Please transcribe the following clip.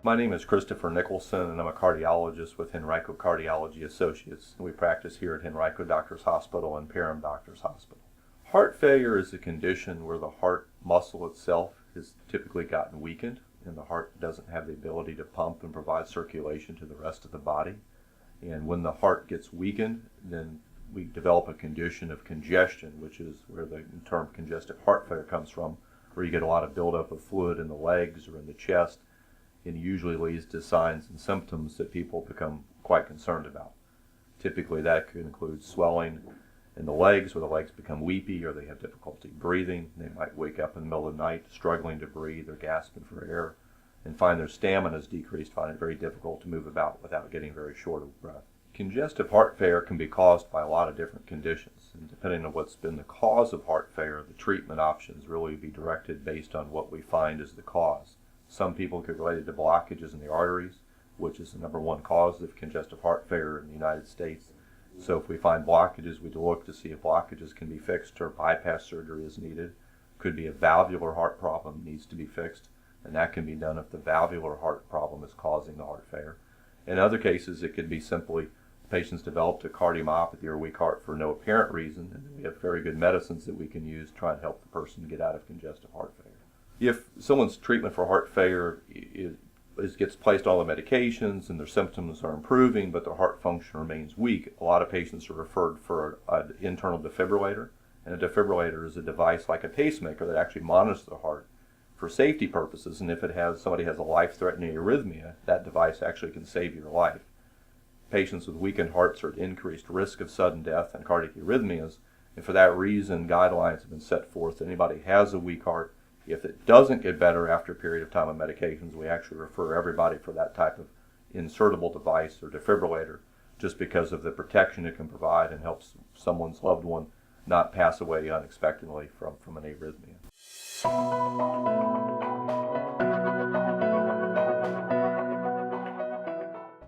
My name is Christopher Nicholson, and I'm a cardiologist with Henrico Cardiology Associates. We practice here at Henrico Doctors Hospital and Perham Doctors Hospital. Heart failure is a condition where the heart muscle itself has typically gotten weakened, and the heart doesn't have the ability to pump and provide circulation to the rest of the body. And when the heart gets weakened, then we develop a condition of congestion, which is where the term congestive heart failure comes from, where you get a lot of buildup of fluid in the legs or in the chest, and usually leads to signs and symptoms that people become quite concerned about. Typically that could include swelling in the legs, where the legs become weepy or they have difficulty breathing. They might wake up in the middle of the night struggling to breathe or gasping for air, and find their stamina is decreased, find it very difficult to move about without getting very short of breath. Congestive heart failure can be caused by a lot of different conditions, and depending on what's been the cause of heart failure, the treatment options really be directed based on what we find is the cause. Some people could relate it to blockages in the arteries, which is the number one cause of congestive heart failure in the United States. So if we find blockages, we look to see if blockages can be fixed or bypass surgery is needed. Could be a valvular heart problem that needs to be fixed, and that can be done if the valvular heart problem is causing the heart failure. In other cases, it could be simply patients developed a cardiomyopathy or weak heart for no apparent reason, and we have very good medicines that we can use to try and help the person get out of congestive heart failure. If someone's treatment for heart failure gets placed on all the medications and their symptoms are improving but their heart function remains weak, a lot of patients are referred for an internal defibrillator. And a defibrillator is a device like a pacemaker that actually monitors the heart for safety purposes, and if somebody has a life-threatening arrhythmia, that device actually can save your life. Patients with weakened hearts are at increased risk of sudden death and cardiac arrhythmias, and for that reason guidelines have been set forth that anybody who has a weak heart, if it doesn't get better after a period of time of medications, we actually refer everybody for that type of insertable device or defibrillator, just because of the protection it can provide and helps someone's loved one not pass away unexpectedly from an arrhythmia.